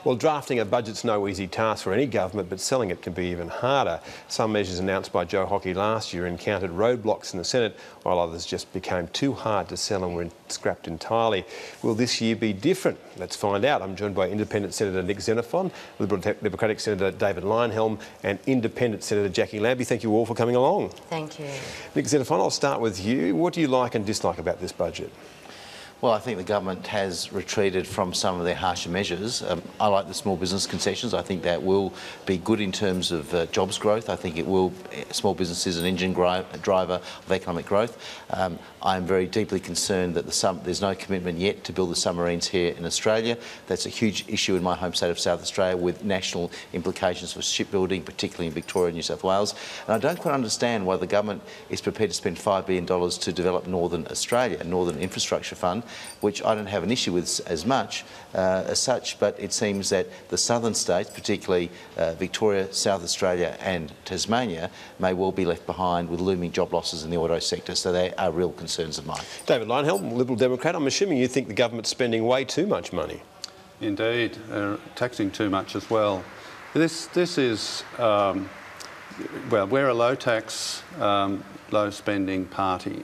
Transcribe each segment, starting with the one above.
Well, drafting a budget's no easy task for any government, but selling it can be even harder. Some measures announced by Joe Hockey last year encountered roadblocks in the Senate, while others just became too hard to sell and were scrapped entirely. Will this year be different? Let's find out. I'm joined by Independent Senator Nick Xenophon, Liberal Democratic Senator David Leyonhjelm and Independent Senator Jackie Lambie. Thank you all for coming along. Thank you. Nick Xenophon, I'll start with you. What do you like and dislike about this budget? Well, I think the government has retreated from some of their harsher measures. I like the small business concessions. I think that will be good in terms of jobs growth. I think it will. Small business is an engine driver of economic growth. I'm very deeply concerned that there's no commitment yet to build the submarines here in Australia. That's a huge issue in my home state of South Australia, with national implications for shipbuilding, particularly in Victoria and New South Wales. And I don't quite understand why the government is prepared to spend $5 billion to develop Northern Australia, a Northern Infrastructure Fund, which I don't have an issue with as much as such, but it seems that the southern states, particularly Victoria, South Australia and Tasmania, may well be left behind with looming job losses in the auto sector, so they are real concerns of mine. David Leyonhjelm, Liberal Democrat, I'm assuming you think the government's spending way too much money. Indeed, taxing too much as well. This is, well, we're a low tax, low spending party.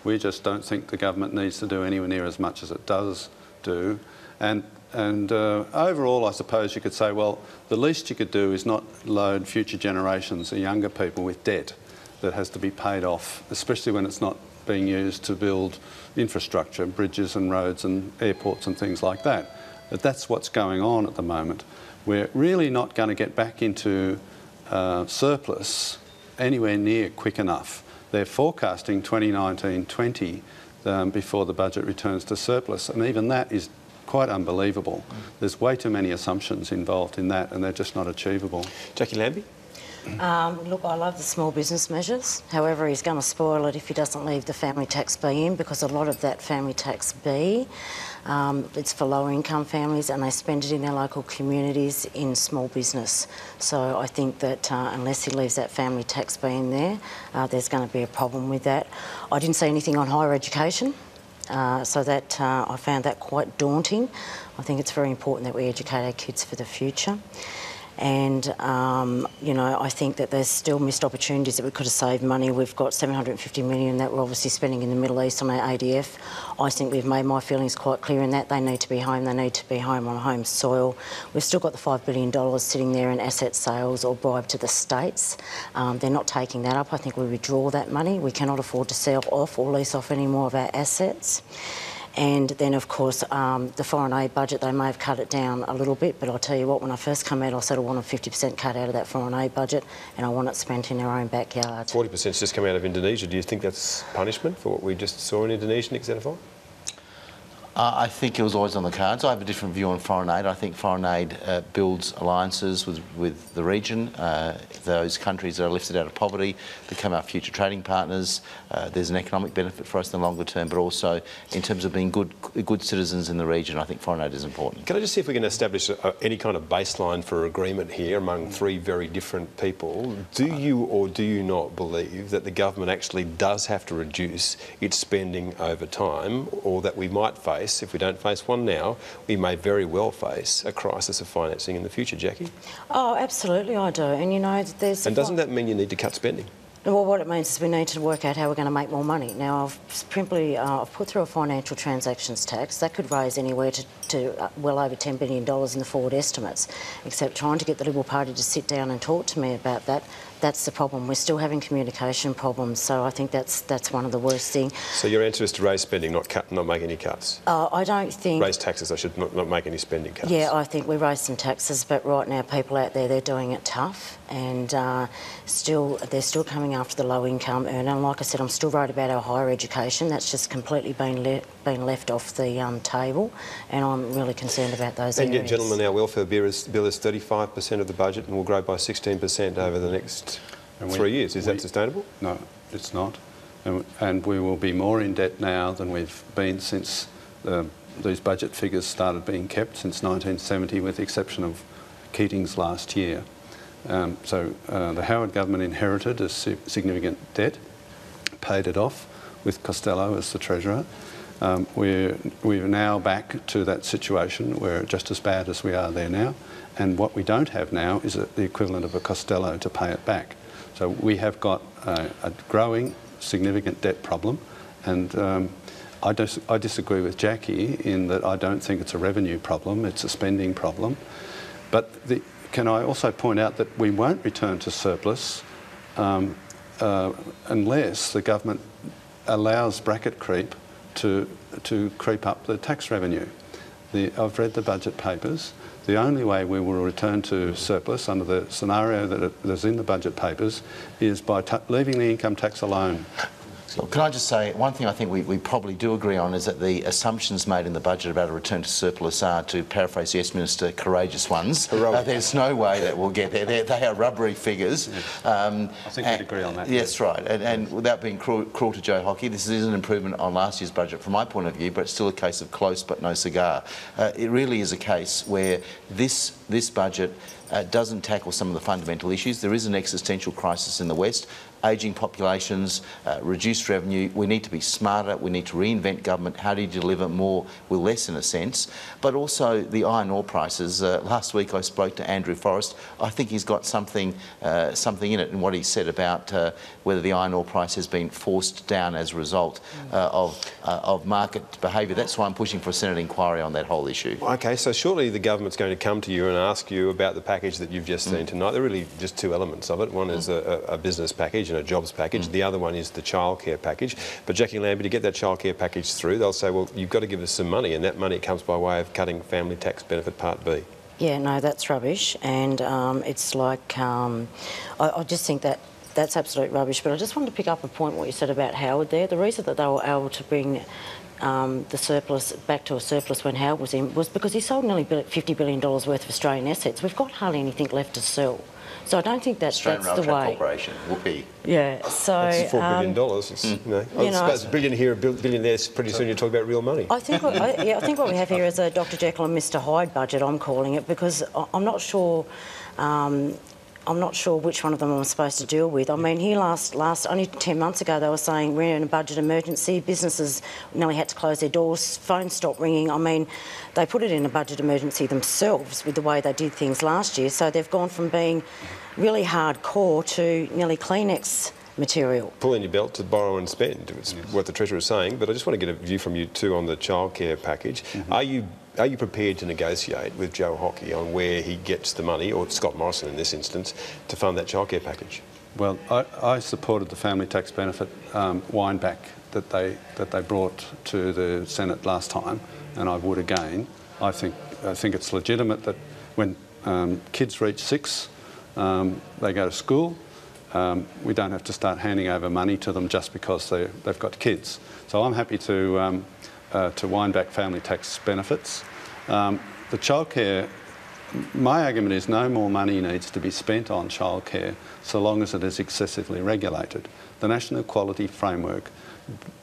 We just don't think the government needs to do anywhere near as much as it does do. And overall, I suppose you could say, well, the least you could do is not load future generations, the younger people, with debt that has to be paid off, especially when it's not being used to build infrastructure, bridges and roads and airports and things like that. But that's what's going on at the moment. We're really not going to get back into surplus anywhere near quick enough. They're forecasting 2019-20 before the budget returns to surplus, and even that is quite unbelievable. There's way too many assumptions involved in that, and they're just not achievable. Jackie Lambie? Look, I love the small business measures. However, he's going to spoil it if he doesn't leave the family tax B in, because a lot of that family tax B, it's for lower income families, and they spend it in their local communities in small business. So I think that unless he leaves that family tax B in there, there's going to be a problem with that. I didn't see anything on higher education. So that I found that quite daunting. I think it's very important that we educate our kids for the future. And, you know, I think that there's still missed opportunities that we could have saved money. We've got $750 million that we're obviously spending in the Middle East on our ADF. I think we've made my feelings quite clear in that. They need to be home. They need to be home on home soil. We've still got the $5 billion sitting there in asset sales or bribe to the states. They're not taking that up. I think we withdraw that money. We cannot afford to sell off or lease off any more of our assets. And then, of course, the foreign aid budget, they may have cut it down a little bit, but I'll tell you what, when I first came out, I said I wanted 50% cut out of that foreign aid budget, and I want it spent in our own backyard. 40%'s just come out of Indonesia. Do you think that's punishment for what we just saw in Indonesia, Nick Xenophon? I think it was always on the cards. I have a different view on foreign aid. I think foreign aid builds alliances with the region. Those countries that are lifted out of poverty become our future trading partners. There's an economic benefit for us in the longer term, but also in terms of being good citizens in the region, I think foreign aid is important. Can I just see if we can establish any kind of baseline for agreement here among three very different people? Do you or do you not believe that the government actually does have to reduce its spending over time, or that we might face, if we don't face one now, we may very well face a crisis of financing in the future, Jackie? Oh, absolutely I do. And, you know, there's... And doesn't that mean you need to cut spending? Well, what it means is we need to work out how we're going to make more money. Now, I've put through a financial transactions tax. That could raise anywhere to well over $10 billion in the forward estimates, except trying to get the Liberal Party to sit down and talk to me about that. That's the problem. We're still having communication problems, so I think that's one of the worst things. So your answer is to raise spending, not make any cuts? I don't think... Raise taxes, I should not make any spending cuts. Yeah, I think we raise some taxes, but right now people out there, they're doing it tough, and they're still coming after the low-income earner. And like I said, I'm still worried about our higher education. That's just completely been left off the table, and I'm really concerned about those areas. And yet, gentlemen, our welfare bill is 35% of the budget and will grow by 16% over the next 3 years. Is that sustainable? No, it's not. And we will be more in debt now than we've been since these budget figures started being kept, since 1970, with the exception of Keating's last year. So the Howard government inherited a significant debt, paid it off with Costello as the Treasurer. we're now back to that situation where just as bad as we are there now, and what we don't have now is the equivalent of a Costello to pay it back. So we have got a growing, significant debt problem, and I disagree with Jackie in that I don't think it's a revenue problem, it's a spending problem. But can I also point out that we won't return to surplus unless the government allows bracket creep to creep up the tax revenue. I've read the budget papers. The only way we will return to surplus under the scenario that is in the budget papers is by leaving the income tax alone. So can I just say, one thing I think we probably do agree on is that the assumptions made in the budget about a return to surplus are, to paraphrase the Yes Minister, courageous ones. There's no way that we'll get there. They are rubbery figures. I think we'd agree on that. Yes, right. And without being cruel to Joe Hockey, this is an improvement on last year's budget from my point of view, but it's still a case of close but no cigar. It really is a case where this budget doesn't tackle some of the fundamental issues. There is an existential crisis in the West. Ageing populations, reduced revenue. We need to be smarter. We need to reinvent government. How do you deliver more with less, in a sense? But also the iron ore prices. Last week I spoke to Andrew Forrest. I think he's got something in it in what he said about whether the iron ore price has been forced down as a result of market behaviour. That's why I'm pushing for a Senate inquiry on that whole issue. Okay, so surely the government's going to come to you and ask you about the package that you've just seen tonight. There are really just two elements of it. One is a business package and a jobs package. The other one is the childcare package. But Jackie Lambie, to get that childcare package through, they'll say, well, you've got to give us some money, and that money comes by way of cutting family tax benefit Part B. Yeah, no, that's rubbish, and it's like, I just think that that's absolute rubbish. But I just wanted to pick up a point what you said about Howard there. The reason that they were able to bring the surplus back to a surplus when Howard was in was because he sold nearly $50 billion worth of Australian assets. We've got hardly anything left to sell. So I don't think that's the way. Australian Rail Track Corporation, whoopee. Yeah, so... That's $4 billion. It's, I suppose a billion here, a billion there, pretty soon you talk about real money. I think what we have here is a Dr Jekyll and Mr Hyde budget, I'm calling it, because I'm not sure... I'm not sure which one of them I'm supposed to deal with. I mean, here only 10 months ago they were saying we're in a budget emergency, businesses nearly had to close their doors, phones stopped ringing. I mean, they put it in a budget emergency themselves with the way they did things last year, so they've gone from being really hardcore to nearly Kleenex material. Pull in your belt to borrow and spend, it's what the Treasurer is saying, but I just want to get a view from you too on the childcare package. Are you prepared to negotiate with Joe Hockey on where he gets the money, or Scott Morrison in this instance, to fund that childcare package? Well, I supported the family tax benefit wind back that they brought to the Senate last time, and I would again. I think it's legitimate that when kids reach 6, they go to school. We don't have to start handing over money to them just because they've got kids. So I'm happy to wind back family tax benefits. The childcare, my argument is no more money needs to be spent on childcare so long as it is excessively regulated. The National Equality Framework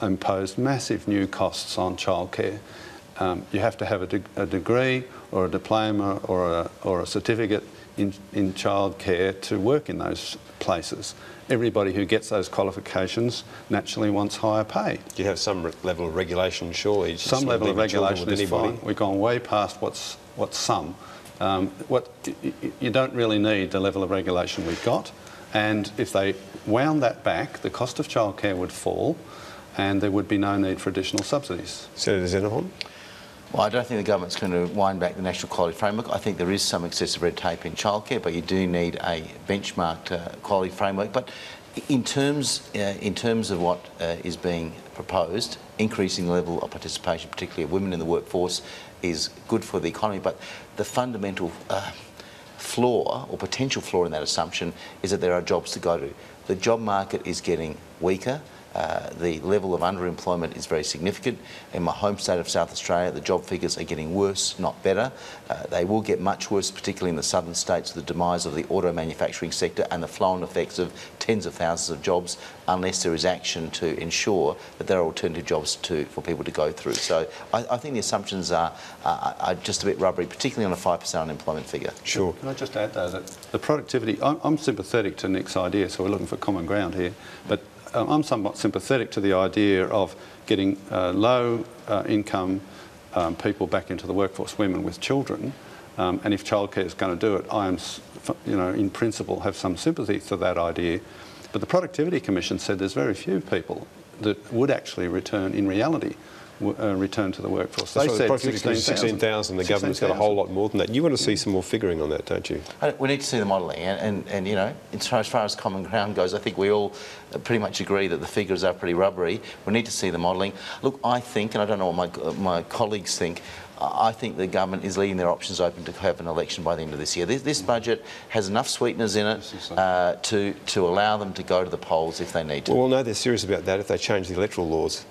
imposed massive new costs on childcare. You have to have a degree or a diploma or a certificate in childcare to work in those places. Everybody who gets those qualifications naturally wants higher pay. You have some level of regulation, surely. Some level of regulation is fine. We've gone way past what's some. You don't really need the level of regulation we've got, and if they wound that back, the cost of childcare would fall, and there would be no need for additional subsidies. Senator Xenophon? Well, I don't think the government's going to wind back the National Quality Framework. I think there is some excessive red tape in childcare, but you do need a benchmarked quality framework. But in terms of what is being proposed, increasing the level of participation, particularly of women in the workforce, is good for the economy. But the fundamental flaw or potential flaw in that assumption is that there are jobs to go to. The job market is getting weaker. The level of underemployment is very significant. In my home state of South Australia, the job figures are getting worse, not better. They will get much worse, particularly in the southern states, with the demise of the auto manufacturing sector and the flow-on effects of tens of thousands of jobs, unless there is action to ensure that there are alternative jobs for people to go through. So I think the assumptions are just a bit rubbery, particularly on a 5% unemployment figure. Sure. Can I just add, though, that the productivity... I'm sympathetic to Nick's idea, so we're looking for common ground here, but I'm somewhat sympathetic to the idea of getting low income people back into the workforce, women with children. And if childcare is going to do it, I am, in principle, have some sympathy for that idea. But the Productivity Commission said there's very few people that would actually return, in reality, return to the workforce. They said 16,000. The government's got a whole lot more than that. You want to see some more figuring on that, don't you? We need to see the modelling, and as far as common ground goes, I think we all pretty much agree that the figures are pretty rubbery. We need to see the modelling. Look, I think, and I don't know what my colleagues think, I think the government is leaving their options open to have an election by the end of this year. This budget has enough sweeteners in it to allow them to go to the polls if they need to. Well, no, they're serious about that if they change the electoral laws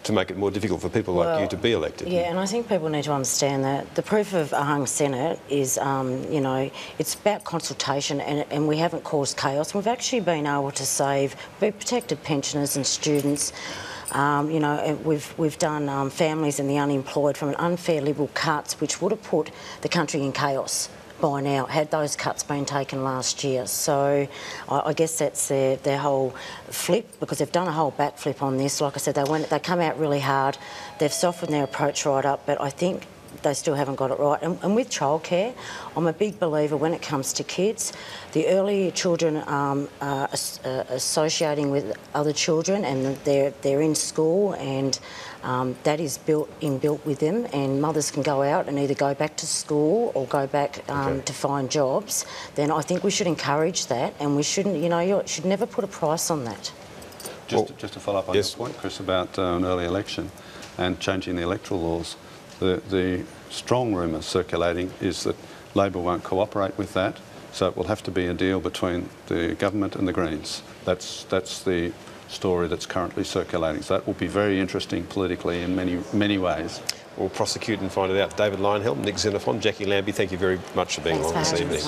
to make it more difficult for people like you to be elected. Yeah, and I think people need to understand that the proof of a hung Senate is, it's about consultation, and we haven't caused chaos. We've actually been able to protected pensioners and students. We've done families and the unemployed from an unfair Liberal cuts, which would have put the country in chaos by now, had those cuts been taken last year. So I guess that's their whole flip, because they've done a whole backflip on this. Like I said, they come out really hard. They've softened their approach right up, but I think they still haven't got it right. And with childcare, I'm a big believer when it comes to kids. The earlier children are associating with other children, and they're in school, and that is built with them, and mothers can go out and either go back to school or go back to find jobs. Then I think we should encourage that, and we shouldn't, you should never put a price on that. Just to follow up on your point, Chris, about an early election and changing the electoral laws. The strong rumour circulating is that Labor won't cooperate with that, so it will have to be a deal between the government and the Greens. That's the story that's currently circulating. So that will be very interesting politically in many ways. We'll prosecute and find it out. David Lionhelm, Nick Xenophon, Jackie Lambie, thank you very much for being along this evening.